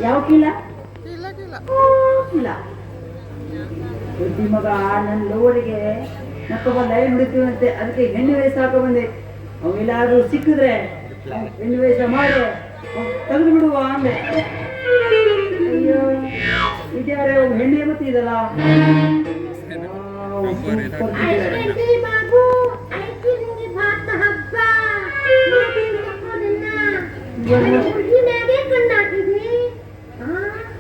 ಯಾವ ಕೀಲ ಕೀಲ ಕೀಲ ಕೀಲ ಬುದ್ಧಿ ಮಗ ನನ್ನ ಲೋರಿಗೆ ನಕ್ಕೊಬ್ಬ ಲೈನ್ ಹುಡುಕ್ತೀವಂತೆ ಅದಕ್ಕೆ ಹೆಣ್ಣು ವಯಸ್ಸು ಹಾಕೋ ಬಂದೆ ಅವೆಲ್ಲಾದ್ರೂ ಸಿಕ್ಕಿದ್ರೆ ಹೆಣ್ಣು ವಯಸ್ಸ ಮಾಡಿ ತೆಗೆದು ಬಿಡುವ ಅಂದೆ. ಅಯ್ಯೋ ಇದ್ಯಾರೆ ಹೆಣ್ಣೆ ಗೊತ್ತಿದಲ್ಲ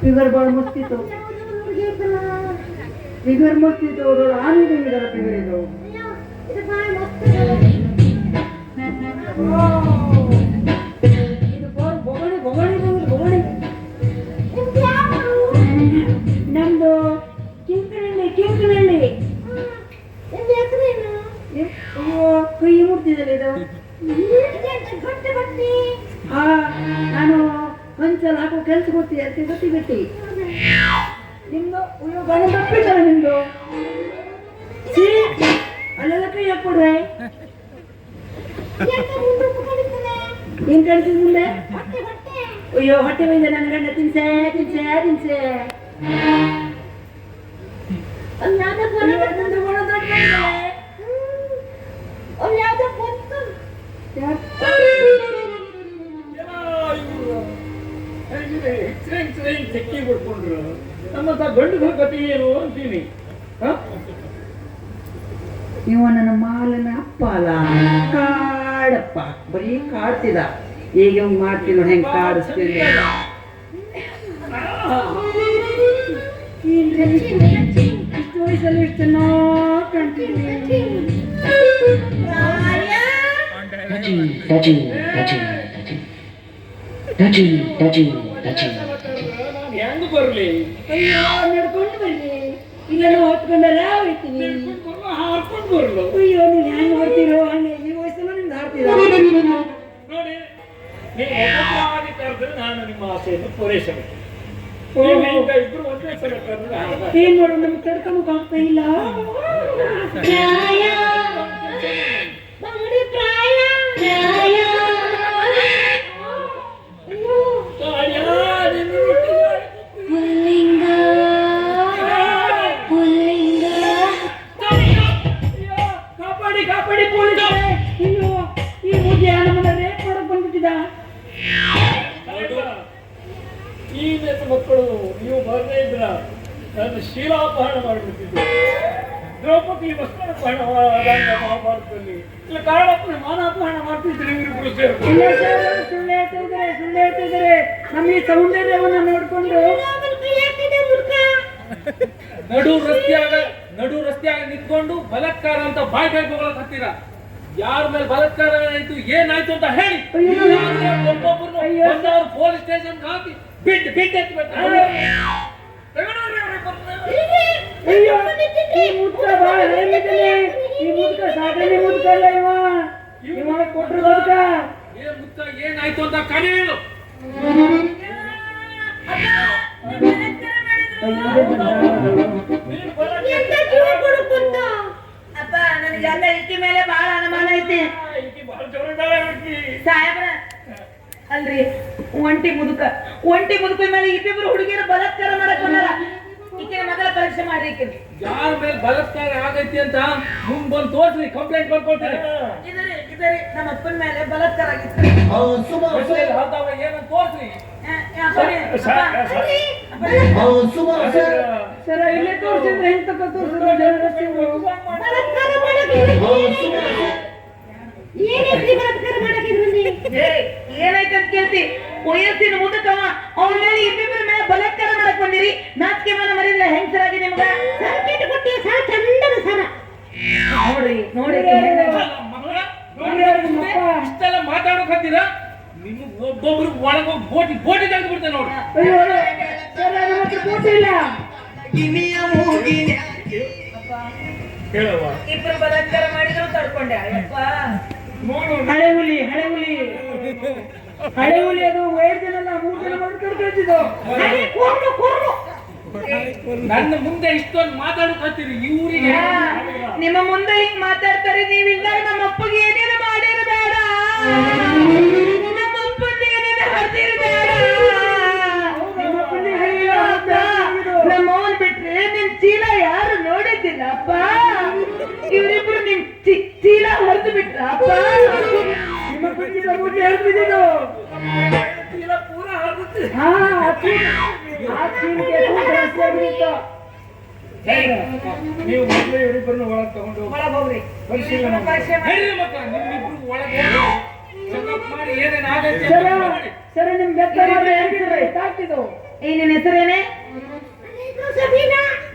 ಫಿಗರ್ ಬಾಳ ಮಸ್ತಿತ್ತು ಫಿಗರ್ ಮಸ್ತಿತ್ತು ಅವ್ರೊಳ ಆನಿದಂಗಿದಾರ ಫಿಗರ್ ಇದು ನಮ್ದು ಕಿಂಕನಹಳ್ಳಿ ಕೈ ಮುಟ್ತಿದ್ದಲ್ಲ ಇದು ನಾನು ಒಂದ್ಸಲ ಹಾಕೋ ಕೆಲ್ಸ ಗೊತ್ತಿ ಅದಕ್ಕೆ ಗೊತ್ತಿ ನಿಮ್ದು ಗಣ ತಪ್ಪಿದ್ದಲ್ಲ ನಿಮ್ದು ಅಲ್ಲೆಲ್ಲ ಕೈ ಹಾಕ್ಕೊಡ್ರೆ ಏನ್ ಕಾಣಿಸಿದ ಮುಂದೆ ಅಯ್ಯೋ ಹೊಟ್ಟೆ ಬೈದ ನನ್ನ ಗಂಡ ತಿನ್ಸೆ ಚೆಕ್ಕಿ ಬಿಡ್ಕೊಂಡ್ರು ನಮ್ಮ ಗಂಡು ಕತೆ ಏನು ಅಂತೀನಿ. ಇವ ನನ್ನ ಮಾಲನ ಅಪ್ಪ ಅಲ್ಲ ಕಾಡಪ್ಪ ಬರೀ ಕಾಡ್ತಿದ ಈಗ ಹೆಂಗ್ ಮಾಡ್ತೀನಿ ನೋಡಿ ಹೆಂಗ್ ಕಾಡಿಸ್ತೀನಿ ಇಷ್ಟು ವಯಸ್ಸಲ್ಲಿ ಎಷ್ಟು ಚೆನ್ನಾಗಿ ಕಾಣ್ತೀನಿ. ಹೆಂಗ್ ಬರ್ಲಿ ಅಯ್ಯೋ ನಡ್ಕೊಂಡು ಬರ್ರಿ ಇಲ್ಲ ಹೊತ್ಕೊಂಡಲ್ಲ ಹೋಯ್ತೀನಿ ಹಾರ್ಕೊಂಡು ಬರ್ಲು. ಅಯ್ಯೋ ನೀವು ಹೆಂಗ್ ಹೊಡ್ತೀರೋ ಹಂಗೆ ಈ ವಯಸ್ಸಲ್ಲ ನಿಮ್ದು ಹಾಡ್ತೀರ ನೋಡಿ ನೀವು ಕರೆದ್ರೆ ನಾನು ನಿಮ್ಮ ಆಸೆಯನ್ನು ಪೂರೈಸಬೇಕು. ಇಬ್ರು ಒಂದೇ ಸಲ ಕರೆದ್ರೆ ಏನ್ ನೋಡು ನಮ್ಗೆ ತಡ್ಕೊಳಕ್ ಆಗ್ತಾ ಇಲ್ಲ. ಕಾಪಾಡಿ ಪೊಲೀಸರೇ ಇನ್ನು ಈ ಮುದ್ದೆ ನಮ್ಮನ್ನ ರೇಪ್ ಮಾಡಕ್ ಬಂದ್ಬಿಟ್ಟಿದ. ಈ ನೆತ್ತ ಮಕ್ಕಳು ನೀವು ಬರದೇ ಇದ್ರ ನನ್ನ ಶೀಲಾಪಹರಣ ಮಾಡಿಬಿಡ್ತಿದ್ದೆ. ದ್ರೌಪದಿ ವಸ್ತ್ರಾಪಹರಣ ಮಹಾಭಾರತದಲ್ಲಿ ಇಲ್ಲ ಕಾರಣಪ್ಪನ ಮಾನಾಪಹರಣ ಮಾಡ್ತಿದ್ರು ಇವರು ಸೇರ್ಕೊಂಡು. ಇಲ್ಲ ಸರ್ ಸುಳ್ಳು ಹೇಳ್ತಿದ್ದಾರೆ ನಮ್ಮ ಈ ಸೌಂದರ್ಯವನ್ನ ನೋಡ್ಕೊಂಡು ನಡು ರಸ್ತೆಯಾಗ ನಿಂತ್ಕೊಂಡು ಬಲಾತ್ಕಾರ ಅಂತ ಬಾಯ್ ಹೋಗಕ್ ಹತ್ತೀರ. ಯಾರ ಮೇಲೆ ಬಲಾತ್ಕಾರ ಆಯ್ತು ಏನಾಯ್ತು ಅಂತ ಹೇಳಿ ಒಬ್ಬೊಬ್ಬರು ಪೊಲೀಸ್ ಸ್ಟೇಷನ್ ಹಾಕಿ ಬಿಟ್ಟು ಈ ಮುದ್ಕ ಬಹಳ ಹೇಗಿದ್ದಾನೆ ಈ ಮುದ್ಕ ಸಾಗಣೆ ಮುದ್ಕಲ್ಲ ಇವ ಕೊಟ್ರು ಮುದ್ಕ ಏನಾಯ್ತು ಅಂತ ಕಡೆ ಹೇಳು. ಅಪ್ಪ ನನಗೆಲ್ಲ ಇಕ್ಕಿ ಮೇಲೆ ಬಹಳ ಅನುಮಾನ ಐತಿ ಸಾಹೇಬ್ರ. ಅಲ್ರಿ ಒಂಟಿ ಮುದುಕ ಮೇಲೆ ಇಬ್ಬಿಬ್ರು ಹುಡುಗಿಯರು ಬಲಾತ್ಕಾರ ಮಾಡಕ್ ಬಂದಾರ. ಈಕೆ ಮೊದಲ ಪರೀಕ್ಷೆ ಮಾಡ್ರಿ ಈಕೆ ಯಾರ ಮೇಲೆ ಬಲಾತ್ಕಾರ ಆಗೈತಿ ಅಂತ ಮುಂದ್ ಬಂದು ತೋರ್ಸ್ರಿ, ಕಂಪ್ಲೇಂಟ್ ಬರ್ಕೊಳ್ತಾರೆ. ಇದರಿ ನಮ್ಮ ಅಪ್ಪನ ಮೇಲೆ ಬಲಾತ್ಕಾರ ಆಗಿತ್ತು ಏನಂತ ತೋರ್ಸ್ರಿ. ಸರ ಇಲ್ಲೇ ತೋರಿಸಿದ್ರೆ ಹೆಂಗ್ ತಕ್ಕ ಏನಾಯ್ತಂತ ಕೇಳ್ತಿ ವಯಸ್ಸಿನ ಮುದುಕವ ಅವನ ಮೇಲೆ ಇಬ್ಬಿಬ್ಬರ ಮೇಲೆ ಬಲಾತ್ಕಾರ ಮಾಡಕ್ ಬಂದಿರಿ. ನಾಚಿಕೆ ಮನ ಮರಿಲ್ಲ ಹೆಂಗಸರಾಗಿ ನಿಮ್ಗ ಸರ್ಕಿಟ್ ಕೊಟ್ಟಿ ಸರ ಚಂದದ ಸರ ನೋಡಿ ಇಷ್ಟೆಲ್ಲ ಮಾತಾಡೋಕ್ ಹತ್ತೀರಾ ನಿಮ್ಗೆ ಒಬ್ಬೊಬ್ರು ಒಳಗೋಗಿ ಬೋಟಿ ತೆಗೆದು ಬಿಡ್ತೇನೆ ನೋಡಿ. ಇಬ್ರು ಬಲಾತ್ಕಾರ ಮಾಡಿದ್ರು ತಡ್ಕೊಂಡೆ. ಹಳೆ ಹುಲಿ ಅದು 5 ಜನ ಅಲ್ಲ 3 ಜನ ಮಾಡಿ ತಡ್ಕೊಳ್ತಿದ್ದು. ನನ್ನ ಮುಂದೆ ಇಷ್ಟೊಂದು ಮಾತಾಡೋಕ್ ಹತ್ತೀರಿ ಇವ್ರಿಗೆ. ನಿಮ್ಮ ಮುಂದೆ ಹಿಂಗ್ ಮಾತಾಡ್ತಾರೆ ನೀವಿಲ್ದಾಗ ನಮ್ಮ ಅಪ್ಪಗೆ ಏನೇನು ಮಾಡಿರ ಬೇಡ, ನಮ್ಮ ಅಪ್ಪನ ಏನೇನು ಹರ್ದಿರ ಬೇಡ. ನಿಮ್ಮ ಇಲ್ಲ ಪೂರ ಹರಿದು ನೀವು ಮೊದಲು ಇವರಿಬ್ಬರನ್ನು ಒಳಗೆ ತಗೊಂಡು ಒಳಗ್ ಹೋಗ್ರಿ ಪರಿಶೀಲನೆ ಮಾಡಿ. ಪರಿಶೀಲನೆ ಮಾಡಿ. ನಡೀರಿ ಮಕ್ಕಳ ನಿಮ್ಮಿಬ್ರು ಒಳಗೆ ಚೆಕಪ್ ಮಾಡಿ ಏನೇನ್ ಆಗೈತೆ ಸರ ಅಂತ ಮಾಡಿ. ಸರ ನಿಮ್ ಬೆತ್ತ ಗೊತ್ತಾಗ್ತಿದ್ದು ಏ ನಿನ್ನ ಹೆಸರೇನೆ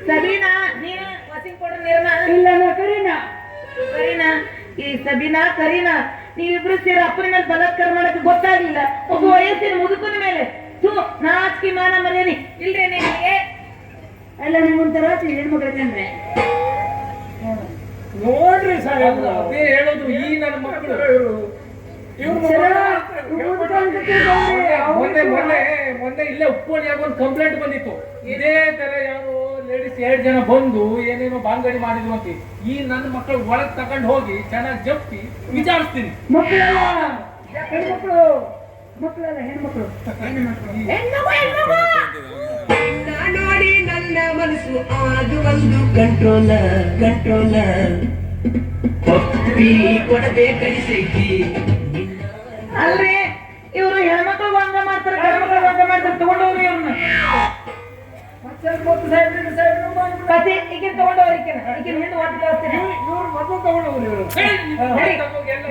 ಸಬೀನಾ ನೀನು ವಾಷಿಂಗ್ ಪೌಡರ್ ನಿರ್ಮಾ ಇಲ್ಲ ನಾ ಕರೀನಾ ಕರೀನಾ ಈ ಸಬೀನಾ ಕರೀನಾ ನೀವಿಬ್ರು ಸೇರಿ ಅಪ್ಪನ ಮೇಲೆ ಬಲಾತ್ಕಾರ ಮಾಡಕ್ಕೆ ಗೊತ್ತಾಗ್ಲಿಲ್ಲ ಒಬ್ಬ ವಯಸ್ಸಿನ ಮುದುಕನ ಮೇಲೆ ನಾಚಿಕೆ ಮಾನ ಮರ್ಯಾದೆ ಇಲ್ರಿ ನಿಮಗೆ ಅಲ್ಲ ನಿಮ್ಮೊಂಥರ ಹೆಣ್ಮಕ್ಳಂದ್ರೆ ನೋಡ್ರಿ ಸರ್ ಅಲ್ಲ, ಅದೇ ಹೇಳೋದು ಈ ನನ್ನ ಮಕ್ಕಳು ಮೊನ್ನೆ ಇಲ್ಲೇ ಉಪ್ಪೋಳಿಯಾಗ ಒಂದು ಕಂಪ್ಲೇಂಟ್ ಬಂದಿತ್ತು ಇದೇ ತರ ಯಾರು ಲೇಡೀಸ್ 2 ಜನ ಬಂದು ಏನೇನೋ ಬಾಂಗಡಿ ಮಾಡಿದ್ರು ಅಂತ ಈ ನನ್ನ ಮಕ್ಕಳು ಒಳಗ್ ತಗೊಂಡು ಹೋಗಿ ಚೆನ್ನಾಗಿ ಜಪ್ಪಿ ವಿಚಾರಿಸ್ತೀನಿ ಮಕ್ಕಳಲ್ಲ ಹೆಣ್ಮಕ್ಳು ಮಕ್ಕಳಲ್ಲ ಹೆಣ್ಮಕ್ಳು ನೋಡಿ ನನ್ನ ಮನಸ್ಸು ಅದು ಒಂದು ಕಂಟ್ರೋಲ ಒಪ್ಪಿ ಕೊಡಬೇಕೈತಿ ಅಲ್ರಿ ಇವರು ಹೆಣ್ಮಕ್ಳು ಭಂಗ ಮಾಡ್ತಾರೆ ಗಂಡ್ಮಕ್ಳು ಭಂಗ ಮಾಡ್ತಾರೆ ತಗೊಂಡವ್ರಿ ಇವ್ರನ್ನ ಕತೆ ಈಗ ತಗೊಂಡವ್ರಿ ಈಗಿನ ಹಿಂದೆ ಒಟ್ಟು ಕಳಿಸ್ತೀನಿ ಇವ್ರು ಮೊದಲು ತಗೊಂಡು ಹೋಗ್ರಿ ಇವರು ಹೇಳಿ, ನೀವು ಒಳಗ್ ತಗೊಂಡ್ ಹೋಗಿ ಎಲ್ಲ